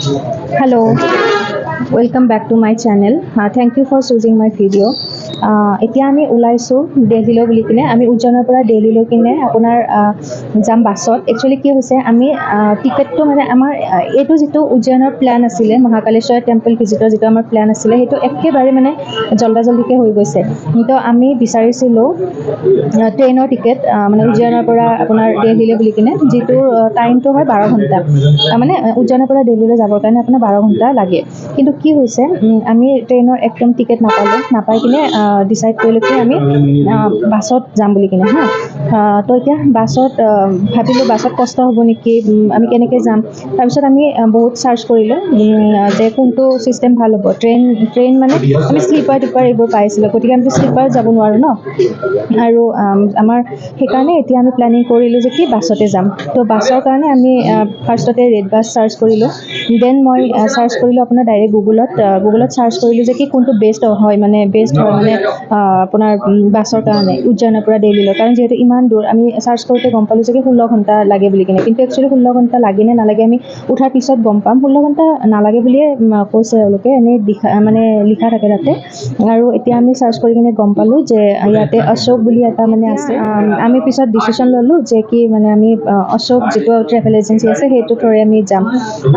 Hello, welcome back to my channel. Thank you for choosing my video. এতিয়া আমি ওলাইছোঁ দিল্লীলৈ বুলি কিনে আমি উজ্জয়নৰ পৰা দিল্লীলৈ কিনে আপোনাৰ যাম বাছত একচুৱেলি কি হৈছে আমি টিকেটটো মানে আমাৰ এইটো যিটো উজ্জয়নৰ প্ল্যান আছিলে মহাকালেশ্বৰ টেম্পল ভিজিটৰ যিটো আমাৰ প্ল্যান আছিলে সেইটো একেবাৰে মানে জল্দাজল্দিকৈ হৈ গৈছে তো আমি বিচাৰিছিলোঁ ট্ৰেইনৰ টিকেট মানে উজ্জয়নৰ পৰা আপোনাৰ দিল্লীলৈ বুলি কিনে যিটোৰ টাইমটো হয় 12 ঘণ্টা মানে উজ্জয়নৰ পৰা দিল্লীলৈ যাবৰ কাৰণে আপোনাৰ 12 ঘণ্টা লাগে কিন্তু কি হৈছে আমি ট্ৰেইনৰ একদম টিকেট নাপাই কিনে ডিসাইড কৰিলোঁ কি আমি বাছত যাম বুলি কিনে তো এতিয়া বাছত ভাবিলোঁ বাছত কষ্ট হ'ব নেকি আমি কেনেকৈ যাম তাৰপিছত আমি বহুত চাৰ্চ কৰিলোঁ যে কোনটো চিষ্টেম ভাল হ'ব ট্ৰেইন মানে আমি স্লিপাৰ টিপাৰ এইবোৰ পাইছিলোঁ গতিকে আমি স্লিপাৰত যাব নোৱাৰোঁ ন আৰু আমাৰ সেইকাৰণে এতিয়া আমি প্লেনিং কৰিলোঁ যে কি বাছতে যাম তো বাছৰ কাৰণে আমি ফাৰ্ষ্টতে ৰেড বাছ চাৰ্চ কৰিলোঁ দেন মই চাৰ্চ কৰিলোঁ আপোনাৰ ডাইৰেক্ট গুগলত চাৰ্চ কৰিলোঁ যে কি কোনটো বেষ্ট হয় মানে আপোনাৰ বাছৰ কাৰণে উজ্জয়নৰ পৰা দিল্লীলৈ কাৰণ যিহেতু ইমান দূৰ আমি চাৰ্চ কৰোঁতে গম পালোঁ যে কি 16 ঘণ্টা লাগে বুলি কিনে কিন্তু একচুৱেলি 16 ঘণ্টা লাগে নে নালাগে আমি উঠাৰ পিছত গম পাম 16 ঘণ্টা নালাগে বুলিয়ে কৈছে তেওঁলোকে এনেই লিখা থাকে তাতে আৰু এতিয়া আমি চাৰ্চ কৰি কিনে গম পালোঁ যে ইয়াতে অশোক বুলি এটা মানে আছে আমি পিছত ডিচিশ্যন ল'লোঁ যে কি মানে আমি অশোক যিটো ট্ৰেভেল এজেঞ্চি আছে সেইটো থ্ৰুৰে আমি যাম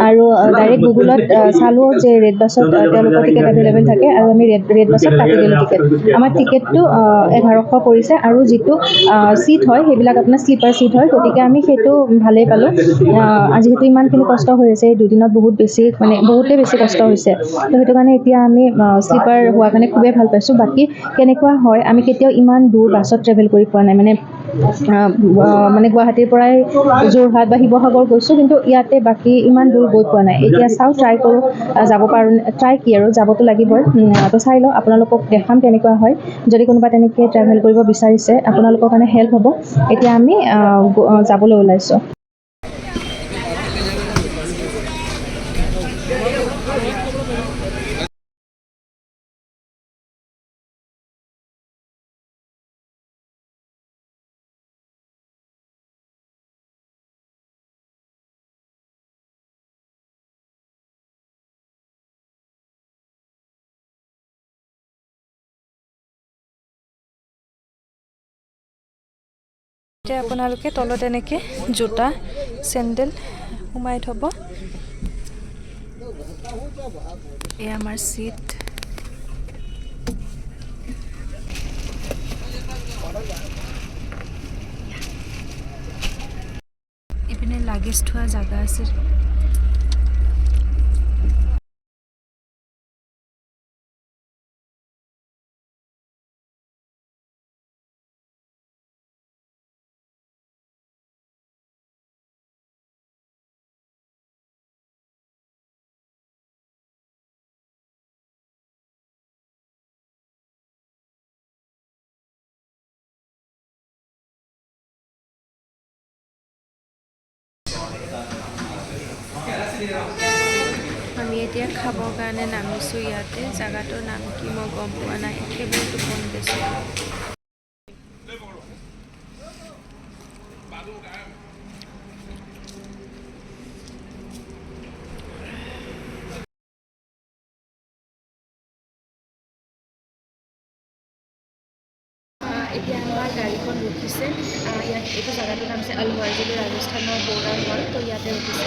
আৰু ডাইৰেক্ট গুগলত চালোঁ যে ৰেড বাছত তেওঁলোকৰ টিকেট এভেইলেবল থাকে আৰু আমি ৰেড বাছত কাটি দিলোঁ টিকেট আমাৰ টিকেটটো 1100 পৰিছে আৰু যিটো ছিট হয় সেইবিলাক আপোনাৰ স্লিপাৰ ছিট হয় গতিকে আমি সেইটো ভালেই পালোঁ যিহেতু ইমানখিনি কষ্ট হৈ আছে এই দুদিনত বহুতেই বেছি কষ্ট হৈছে তো সেইটো কাৰণে এতিয়া আমি স্লিপাৰ হোৱা কাৰণে খুবেই ভাল পাইছোঁ বাকী কেনেকুৱা হয় আমি কেতিয়াও ইমান দূৰ বাছত ট্ৰেভেল কৰি পোৱা নাই মানে গুৱাহাটীৰ পৰাই যোৰহাট বা শিৱসাগৰ গৈছোঁ কিন্তু ইয়াতে বাকী ইমান দূৰ গৈ পোৱা নাই এতিয়া চাওঁ ট্ৰাই কৰোঁ যাব পাৰোঁ ট্ৰাই কি আৰু যাবতো লাগিবই তো চাই লওঁ আপোনালোকক দেখাম কেনেকুৱা হয় যদি কোনোবা তেনেকৈ ট্ৰেভেল কৰিব বিচাৰিছে আপোনালোকৰ কাৰণে হেল্প হ'ব এতিয়া আমি যাবলৈ ওলাইছোঁ এতিয়া আপোনালোকে তলত এনেকৈ জোতা চেণ্ডেল সোমাই থ'ব এই আমাৰ চিট ইপিনে লাগেজ থোৱা জাগা আছে আমি এতিয়া খাবৰ কাৰণে নামিছোঁ ইয়াতে জাগাটোৰ নাম কি মই গম পোৱা নাই একেবাৰে টোপনি গৈছোঁ এতিয়া আমাৰ গাড়ীখন ৰখিছে ইয়াত এইটো জাগাটোৰ নাম হৈছে অলৱাৰ যিটো ৰাজস্থানৰ বৰ্ডাৰ হয় তো ইয়াতে ৰখিছে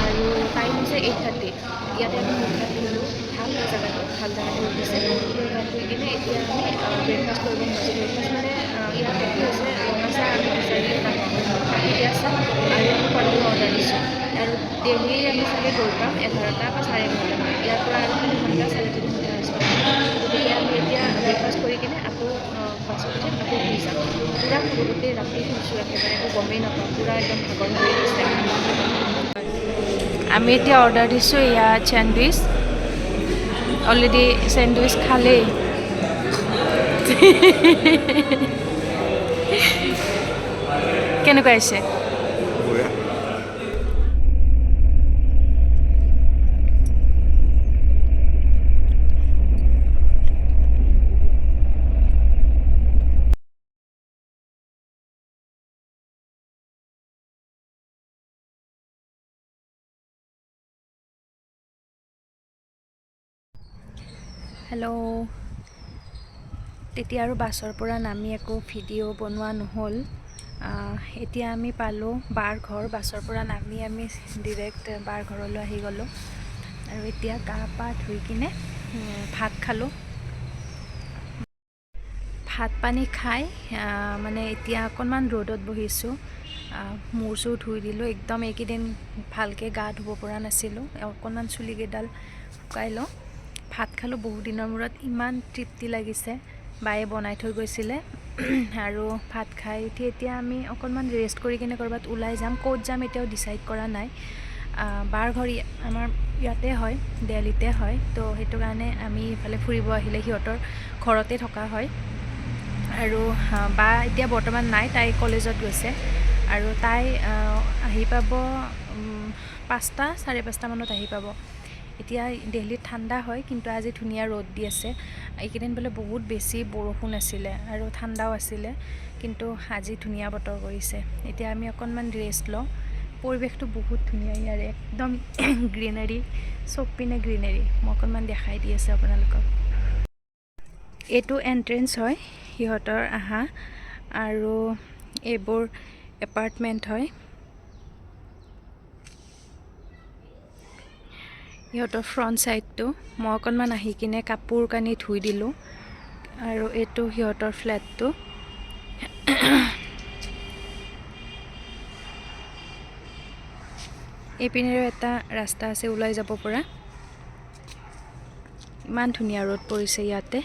আৰু টাইম হৈছে 8:30 ইয়াতে আমি মুখা পিন্ধিলোঁ ভাল হয় জাগাটো ভাল জাগাতে ৰখিছে ইয়াত গৈ কিনে এতিয়া আমি ব্ৰেকফাষ্ট কৰিব গৈছোঁ ব্ৰেকফাষ্ট মানে ইয়াত কি হৈছে ৰঙা চাহ আমি বিচাৰিলে নাপাওঁ এতিয়া চাহ আৰু আমি পৰঠা অৰ্ডাৰ দিছোঁ আৰু দিল্লী আমি চাগে গৈ পাম 11টা বা 11:30 ইয়াৰ পৰা আৰু 3 ঘণ্টা 3.5 ঘণ্টা ৰাস্তা গতিকে আমি এতিয়া ব্ৰেকফাষ্ট কৰি কিনে আকৌ বাছত উঠিম আকৌ শুই যাম পূৰা গোটেই ৰাতি শুইছোঁ একেবাৰে একো গমেই নাপাওঁ পূৰা একদম ভাগৰ হৈ গৈছে আমি এতিয়া অৰ্ডাৰ দিছোঁ ইয়াত চেণ্ডউইচ অলৰেডি চেণ্ডউইচ খালেই কেনেকুৱা হৈছে হেল্ল'। তেতিয়া আৰু বাছৰ পৰা নামি একো ভিডিঅ' বনোৱা নহ'ল। এতিয়া আমি পালোঁ বাৰ ঘৰ। বাছৰ পৰা নামি আমি ডিৰেক্ট বাৰ ঘৰলৈ আহি গ'লোঁ আৰু এতিয়া গা পা ধুই কিনে ভাত খালোঁ। ভাত পানী খাই মানে এতিয়া অকণমান ৰ'দত বহিছোঁ। মূৰ চুৰ ধুই দিলোঁ। একদম এইকেইদিন ভালকৈ গা ধুব পৰা নাছিলোঁ। অকণমান চুলিকেইডাল শুকাই লওঁ। ভাত খালোঁ বহুত দিনৰ মূৰত। ইমান তৃপ্তি লাগিছে। বায়ে বনাই থৈ গৈছিলে আৰু ভাত খাই উঠি এতিয়া আমি অকণমান ৰেষ্ট কৰি কিনে ক'ৰবাত ওলাই যাম। ক'ত যাম এতিয়াও ডিচাইড কৰা নাই। বাৰ ঘৰ আমাৰ ইয়াতে হয়, দেলহিতে হয়। তো সেইটো কাৰণে আমি ইফালে ফুৰিব আহিলে সিহঁতৰ ঘৰতে থকা হয়। আৰু বা এতিয়া বৰ্তমান নাই, তাই কলেজত গৈছে আৰু তাই আহি পাব 5টা 5:30 মানত আহি পাব। এতিয়া দিল্লীত ঠাণ্ডা হয়, কিন্তু আজি ধুনীয়া ৰ'দ দি আছে। এইকেইদিন বোলে বহুত বেছি বৰষুণ আছিলে আৰু ঠাণ্ডাও আছিলে, কিন্তু আজি ধুনীয়া বতৰ কৰিছে। এতিয়া আমি অকণমান ৰেষ্ট লওঁ। পৰিৱেশটো বহুত ধুনীয়া ইয়াৰে, একদম গ্ৰীনাৰী, চব পিনে গ্ৰীনাৰী। মই অকণমান দেখাই দি আছোঁ আপোনালোকক। এইটো এণ্ট্ৰেঞ্চ হয় সিহঁতৰ আহা, আৰু এইবোৰ এপাৰ্টমেণ্ট হয়। সিহঁতৰ ফ্ৰণ্ট ছাইডটো। মই অকণমান আহি কিনে কাপোৰ কানি ধুই দিলোঁ আৰু এইটো সিহঁতৰ ফ্লেটটো। এইপিনেও এটা ৰাস্তা আছে ওলাই যাব পৰা। ইমান ধুনীয়া ৰ'দ পৰিছে ইয়াতে।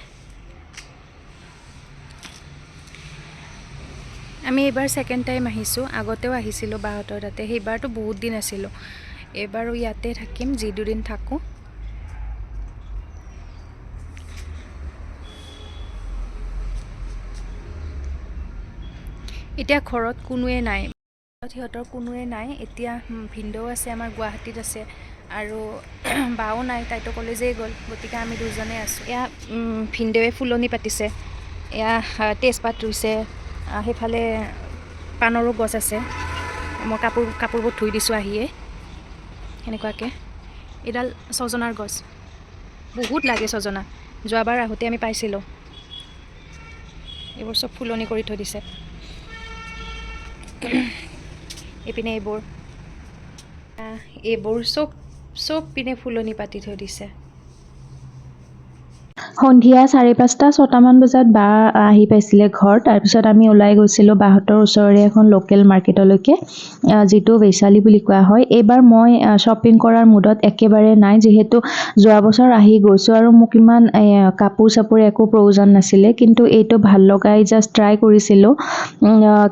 আমি এইবাৰ ছেকেণ্ড টাইম আহিছোঁ। আগতেও আহিছিলোঁ বাহঁতৰ তাতে, সেইবাৰতো বহুত দিন আছিলোঁ। এইবাৰো ইয়াতে থাকিম, যি দুদিন থাকোঁ। এতিয়া ঘৰত কোনোৱে নাই, সিহঁতৰ কোনোৱে নাই। এতিয়া ভিনদেউ আছে আমাৰ গুৱাহাটীত আছে আৰু বাও নাই, তাইতো কলেজেই গ'ল। গতিকে আমি দুজনে আছোঁ। এয়া ভিনদেৱে ফুলনি পাতিছে, এয়া তেজপাত ৰুইছে, সেইফালে পাণৰো গছ আছে। মই কাপোৰবোৰ ধুই দিছোঁ আহিয়ে সেনেকুৱাকৈ। এডাল ছজনাৰ গছ, বহুত লাগে ছজনা। যোৱাবাৰ আহোঁতে আমি পাইছিলোঁ। এইবোৰ চব ফুলনি কৰি থৈ দিছে। এইপিনে এইবোৰ চব পিনে ফুলনি পাতি থৈ দিছে। সন্ধিয়া 5:30 6টামান বজাত বা আহি পাইছিলে ঘৰ। তাৰপিছত আমি ওলাই গৈছিলোঁ বাহঁতৰ ওচৰৰে এখন লোকেল মাৰ্কেটলৈকে, যিটো বৈশালী বুলি কোৱা হয়। এইবাৰ মই শ্বপিং কৰাৰ মুডত একেবাৰে নাই, যিহেতু যোৱা বছৰ আহি গৈছোঁ আৰু মোক ইমান কাপোৰ চাপোৰ একো প্ৰয়োজন নাছিলে। কিন্তু এইটো ভাল লগাই জাষ্ট ট্ৰাই কৰিছিলোঁ,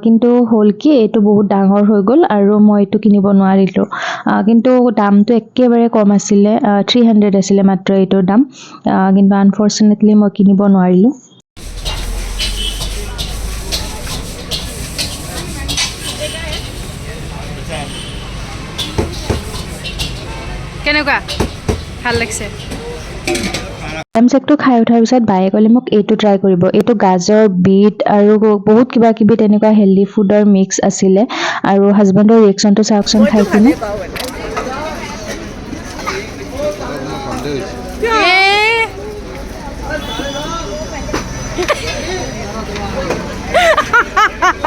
কিন্তু হ'ল কি এইটো বহুত ডাঙৰ হৈ গ'ল আৰু মই এইটো কিনিব নোৱাৰিলোঁ। কিন্তু দামটো একেবাৰে কম আছিলে, 300 আছিলে মাত্ৰ এইটোৰ দাম। কিন্তু আনফৰ্চুনেটলি মই কিনিব নোৱাৰিলোঁ। কেনেকুৱা? ভাল লাগিছে? বাদাম চেকটো খাই উঠাৰ পিছত বায়ে ক'লে মোক এইটো ট্ৰাই কৰিব। এইটো গাজৰ, বিট আৰু বহুত কিবা কিবি তেনেকুৱা হেল্ডি ফুডৰ মিক্স আছিলে। আৰু হাজবেণ্ডৰ ৰিয়েকশ্যনটো চাওকচোন খাই কিনে।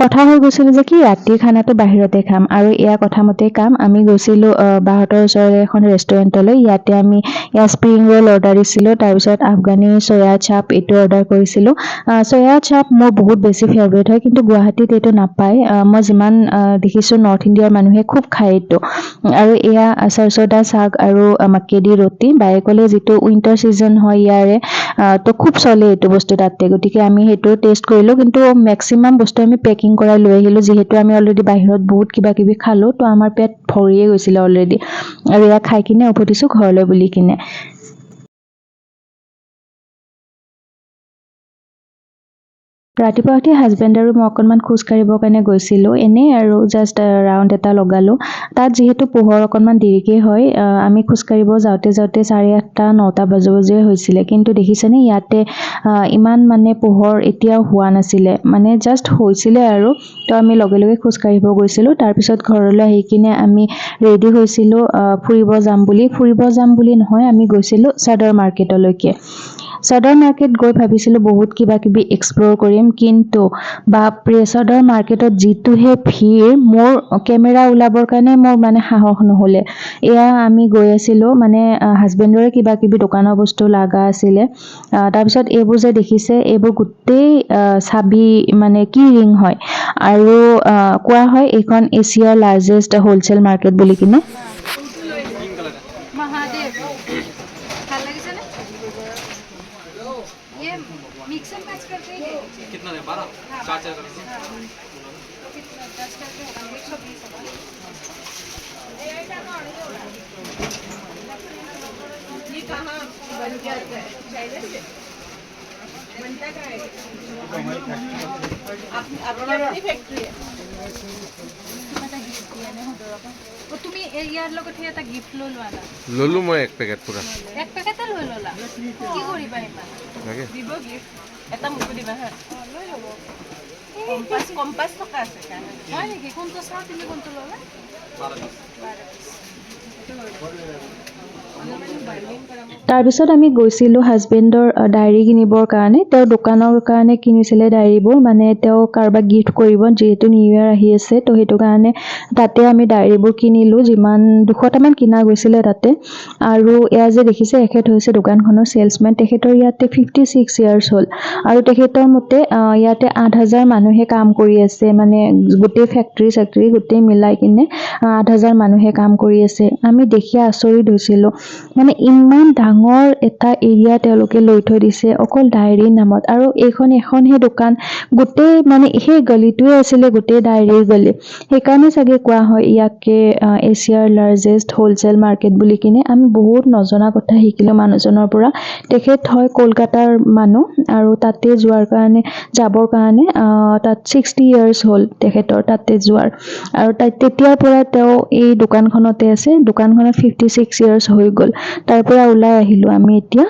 কথা হৈ গৈছিল যে কি ৰাতিৰ খানাটো বাহিৰতে খাম, আৰু এয়া কথামতে কাম। আমি গৈছিলোঁ বাহঁতৰ ওচৰৰে এখন ৰেষ্টুৰেণ্টলৈ। ইয়াতে আমি স্প্ৰিং ৰোল অৰ্ডাৰ দিছিলোঁ, তাৰপিছত আফগানী চয়া চাপ এইটো অৰ্ডাৰ কৰিছিলোঁ। চয়া চাপ মোৰ বহুত বেছি ফেভৰেট হয়, কিন্তু গুৱাহাটীত এইটো নাপায়। মই যিমান দেখিছোঁ নৰ্থ ইণ্ডিয়াৰ মানুহে খুব খায় এইটো। আৰু এয়া চৰচৌদা শাক আৰু মাক্কে দি ৰুটি। বায়ে ক'লে যিটো উইণ্টাৰ ছিজন হয় ইয়াৰে, তো খুব চলে এইটো বস্তু তাতে। গতিকে আমি সেইটো টেষ্ট কৰিলোঁ, কিন্তু মেক্সিমাম বস্তু আমি পেকিং কৰাই লৈ আহিলোঁ, যিহেতু আমি অলৰেডি বাহিৰত বহুত কিবা কিবি খালোঁ। তো আমাৰ পেট ভৰিয়ে গৈছিলে অলৰেডি, আৰু এয়া খাই কিনে উভতিছোঁ ঘৰলৈ বুলি কিনে। ৰাতিপুৱা উঠি হাজবেণ্ড আৰু মই অকণমান খোজ কাঢ়িবৰ কাৰণে গৈছিলোঁ। এনেই আৰু জাষ্ট ৰাউণ্ড এটা লগালোঁ। তাত যিহেতু পোহৰ অকণমান দেৰিকৈ হয়, আমি খোজকাঢ়িব যাওঁতে 8:30 9টা বাজো হৈছিলে। কিন্তু দেখিছেনে ইয়াতে ইমান মানে পোহৰ এতিয়াও হোৱা নাছিলে, মানে জাষ্ট হৈছিলে আৰু। তো আমি লগে লগে খোজকাঢ়িব গৈছিলোঁ। তাৰপিছত ঘৰলৈ আহি কিনে আমি ৰেডি হৈছিলোঁ ফুৰিব যাম বুলি নহয়, আমি গৈছিলোঁ চাদৰ মাৰ্কেটলৈকে। সদৰ মাৰ্কেট গৈ ভাবিছিলোঁ বহুত কিবা কিবি এক্সপ্ল'ৰ কৰিম, কিন্তু বাপৰে সদৰ মাৰ্কেটত যিটোহে ভিৰ, মোৰ কেমেৰা ওলাবৰ কাৰণে মোৰ মানে সাহস নহ'লে। এয়া আমি গৈ আছিলোঁ মানে হাজবেণ্ডৰে কিবা কিবি দোকানৰ বস্তু লগা আছিলে। তাৰপিছত এইবোৰ যে দেখিছে, এইবোৰ গোটেই চাবি মানে কি ৰিং হয়, আৰু কোৱা হয় এইখন এছিয়াৰ লাৰ্জেষ্ট হোলচেল মাৰ্কেট বুলি কিনে। महादेव ভাল লাগিছে না ये मिक्स एंड मैच करके ही कितना है 12 4 4 कितना 10 करके होगा 120 ये कहां बन के आता है चाइना से बनता का है अपनी फैक्ट्री है তুমি ইয়াৰ লগত এটা গিফট লৈ লোৱা ললো মই এক পেকেট পুৰা এক পেকেট লৈ ললা কি কৰিবা ইমান লাগে দিব গিফট এটা মুখ দিবা হা লৈ ল'ব কম্পাস থকা আছে কাৰণে হয় নেকি কোনটো চাও তুমি কোনটো ললা 12 তাৰপিছত আমি গৈছিলোঁ হাজবেণ্ডৰ ডায়েৰী কিনিবৰ কাৰণে। তেওঁৰ দোকানৰ কাৰণে কিনিছিলে ডায়েৰীবোৰ, মানে তেওঁ কাৰোবাক গিফ্ট কৰিব, যিহেতু নিউ ইয়েৰ আহি আছে, তো সেইটো কাৰণে তাতে আমি ডায়েৰীবোৰ কিনিলোঁ। যিমান 200টামান কিনা গৈছিলে তাতে। আৰু এয়া যে দেখিছে, এখেত হৈছে দোকানখনৰ চেলছমেন। তেখেতৰ ইয়াতে 56 ইয়াৰ্ছ হ'ল, আৰু তেখেতৰ মতে ইয়াতে 8,000 মানুহে কাম কৰি আছে, মানে গোটেই ফেক্টৰী গোটেই মিলাই কিনে 8,000 মানুহে কাম কৰি আছে। আমি দেখি আচৰিত হৈছিলোঁ, মানে ইমান ডাঙৰ এটা এৰিয়া তেওঁলোকে লৈ থৈ দিছে অকল ডায়েৰীৰ নামত। আৰু এখনহে দোকান, গোটেই মানে সেই গলিটোৱে আছিলে গোটেই ডায়েৰীৰ গলি। সেইকাৰণে চাগে কোৱা হয় ইয়াকে এছিয়াৰ লাৰ্জেষ্ট হোলচেল মাৰ্কেট বুলি কিনে। আমি বহুত নজনা কথা শিকিলোঁ মানুহজনৰ পৰা। তেখেত হয় কলকাতাৰ মানুহ, আৰু তাতে যাবৰ কাৰণে তাত 60 ইয়াৰ্ছ হ'ল তেখেতৰ তাতে যোৱাৰ, আৰু তেতিয়াৰ পৰা তেওঁ এই দোকানখনতে আছে। দোকানখনত 56 ইয়াৰ্ছ হৈ গ'ল। তাৰ পৰা ওলাই আহিলোঁ আমি এতিয়া।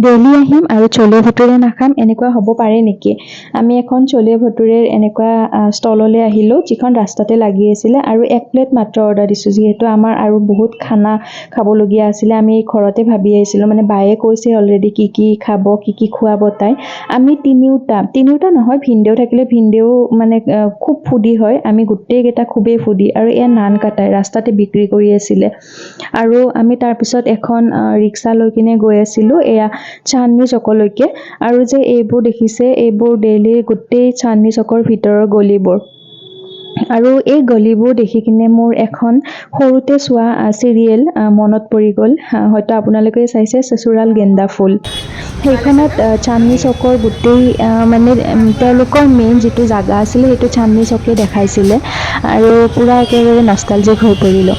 ডেইলি আহিম আৰু চলে ভটোৰে নাখাম, এনেকুৱা হ'ব পাৰে নেকি? আমি এখন চলে ভটোৰেৰ এনেকুৱা ষ্টললৈ আহিলোঁ, যিখন ৰাস্তাতে লাগি আছিলে, আৰু 1 প্লেট মাত্ৰ অৰ্ডাৰ দিছোঁ, যিহেতু আমাৰ আৰু বহুত খানা খাবলগীয়া আছিলে। আমি ঘৰতে ভাবি আহিছিলোঁ, মানে বায়ে কৈছে অলৰেডি কি খাব, কি খুৱাব তাই। আমি তিনিওটা নহয়, ভিনদেউ থাকিলে, ভিনদেউ মানে খুব ফুডি হয়, আমি গোটেইকেইটা খুবেই ফুডি। আৰু এয়া নান কাটাই ৰাস্তাতে বিক্ৰী কৰি আছিলে। আৰু আমি তাৰপিছত এখন ৰিক্সা লৈ কিনে গৈ আছিলোঁ এয়া চান্দনী চকলৈকে। আৰু যে এইবোৰ দেখিছে, এইবোৰ ডেইলি গোটেই চান্দনী চকৰ ভিতৰৰ গলিবোৰ। আৰু এই গলিবোৰ দেখি কিনে মোৰ এখন সৰুতে চোৱা চিৰিয়েল মনত পৰি গ'ল। হয়তো আপোনালোকে চাইছে, চচুৰাল গেন্দা ফুল। সেইখনত চান্দনী চকৰ গোটেই মানে তেওঁলোকৰ মেইন যিটো জাগা আছিলে, সেইটো চান্দনী চকে দেখাইছিলে, আৰু পুৰা একেবাৰে নষ্টালজিক হৈ পৰিলোঁ।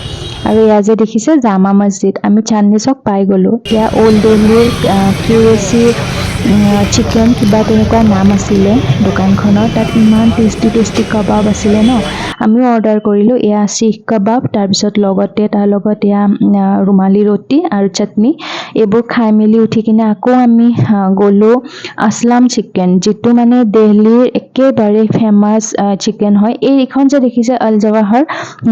আৰু এয়া যে দেখিছে জামা মছজিদ, আমি চান্দনী চক পাই গ'লোঁ। এয়া অল্ড দিল্লীৰ QAC চিকেন কিবা তেনেকুৱা নাম আছিলে দোকানখনৰ। তাত ইমান টেষ্টি কাবাব আছিলে ন, আমিও অৰ্ডাৰ কৰিলোঁ এয়া শিখ কাবাব। তাৰপিছত তাৰ লগত এয়া ৰুমালী ৰুটি আৰু চাটনি। এইবোৰ খাই মেলি উঠি কিনে আকৌ আমি গ'লোঁ আসলাম চিকেন, যিটো মানে দিল্লীৰ একেবাৰে ফেমাছ চিকেন হয়। এইখন যে দেখিছে আল জৱাহৰ,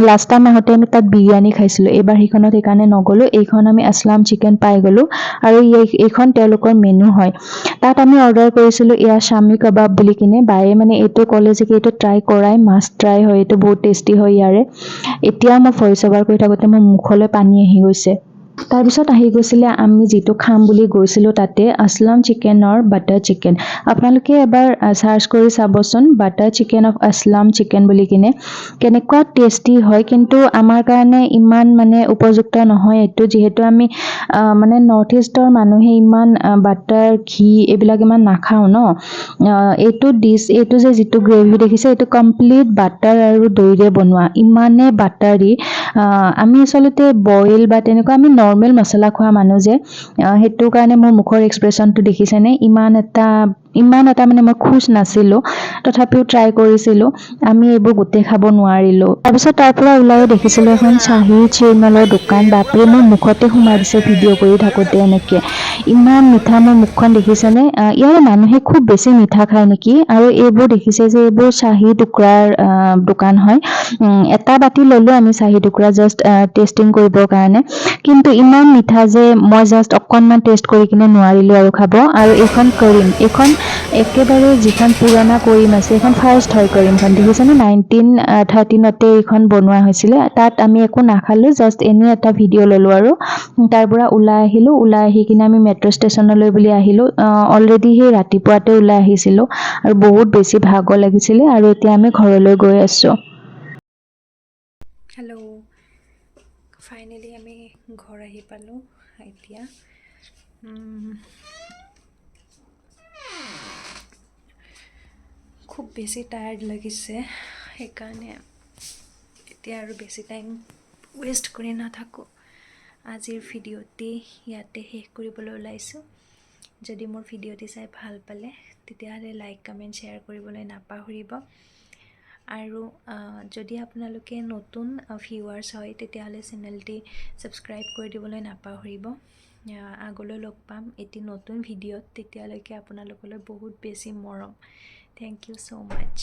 লাষ্ট টাইম আহোঁতে আমি তাত বিৰিয়ানী খাইছিলোঁ, এইবাৰ সেইখনত সেইকাৰণে নগ'লোঁ। এইখন আমি আসলাম চিকেন পাই গ'লোঁ, আৰু এইখন তেওঁলোকৰ মেনু হয়। তাত আমি অৰ্ডাৰ কৰিছিলোঁ এয়া শামী কাবাব বুলি কিনে। বায়ে মানে এইটো ক'লে যে এইটো ট্ৰাই কৰাই, মাষ্ট ট্ৰাই হয়, এইটো বহুত টেষ্টি হয় ইয়াৰে। এতিয়া মই ভইচ অভাৰ কৰি থাকোঁতে মোৰ মুখলৈ পানী আহি গৈছে। তাৰপিছত আহি গৈছিলে আমি যিটো খাম বুলি গৈছিলোঁ তাতে, আসলাম চিকেনৰ বাটাৰ চিকেন। আপোনালোকে এবাৰ চাৰ্চ কৰি চাবচোন, butter chicken of Aslam chicken বুলি কিনে। কেনেকুৱা টেষ্টি হয়, কিন্তু আমাৰ কাৰণে ইমান মানে উপযুক্ত নহয় এইটো, যিহেতু আমি মানে নৰ্থ ইষ্টৰ মানুহে ইমান বাটাৰ ঘি এইবিলাক ইমান নাখাওঁ ন। এইটো যে যিটো গ্ৰেভি দেখিছে, এইটো কমপ্লিট বাটাৰ আৰু দৈৰে বনোৱা, ইমানে বাটাৰী। আমি আচলতে বইল বা তেনেকুৱা আমি নৰ্মেল মছলা খোৱা মানুহ যে, সেইটো কাৰণে মোৰ মুখৰ এক্সপ্ৰেশ্যনটো দেখিছেনে, ইমান এটা ইমান এটা মানে মই খুচ নাছিলোঁ, তথাপিও ট্ৰাই কৰিছিলোঁ। আমি এইবোৰ গোটেই খাব নোৱাৰিলোঁ। তাৰপিছত তাৰ পৰা ওলাই দেখিছিলোঁ এখন চাহী চিৰমলৰ দোকান। বাপৰে, মোৰ মুখতে সোমাই দিছে ভিডিঅ' কৰি থাকোঁতে এনেকৈ। ইমান মিঠা, মোৰ মুখখন দেখিছেনে? ইয়াৰে মানুহে খুব বেছি মিঠা খায় নেকি। আৰু এইবোৰ দেখিছে যে এইবোৰ চাহী টুকুৰাৰ দোকান হয়। এটা বাতি ল'লোঁ আমি চাহী টুকুৰা জাষ্ট টেষ্টিং কৰিবৰ কাৰণে, কিন্তু ইমান মিঠা যে মই জাষ্ট অকণমান টেষ্ট কৰি কিনে নোৱাৰিলোঁ আৰু খাব। আৰু এইখন কৰিম, এইখন একেবাৰে যিখন পুৰণা কৰিম আছে, এইখন ফাৰ্ষ্ট হয় কৰিমখন, দেখিছেনে? 1913 এইখন বনোৱা হৈছিলে। তাত আমি একো নাখালোঁ, জাষ্ট এনেই এটা ভিডিঅ' ল'লোঁ আৰু তাৰ পৰা ওলাই আহিলোঁ। ওলাই আহি কিনে আমি মেট্ৰ' ষ্টেচনলৈ বুলি আহিলোঁ। অলৰেডি সেই ৰাতিপুৱাতে ওলাই আহিছিলোঁ আৰু বহুত বেছি ভাগৰ লাগিছিলে, আৰু এতিয়া আমি ঘৰলৈ গৈ আছোঁ। হেল্ল', ফাইনেলি আমি ঘৰ আহি পালোঁ এতিয়া। খুব বেছি টায়াৰ্ড লাগিছে, সেইকাৰণে এতিয়া আৰু বেছি টাইম ৱেষ্ট কৰি নাথাকোঁ। আজিৰ ভিডিঅ'টি ইয়াতে শেষ কৰিবলৈ ওলাইছোঁ। যদি মোৰ ভিডিঅ'টি চাই ভাল পালে তেতিয়াহ'লে লাইক, কমেণ্ট, শ্বেয়াৰ কৰিবলৈ নাপাহৰিব। আৰু যদি আপোনালোকে নতুন ভিউৱাৰ্ছ হয় তেতিয়াহ'লে চেনেলটি ছাবস্ক্ৰাইব কৰি দিবলৈ নাপাহৰিব। আগলৈ লগ পাম এটি নতুন ভিডিঅ'ত, তেতিয়ালৈকে আপোনালোকলৈ বহুত বেছি মৰম। Thank you so much.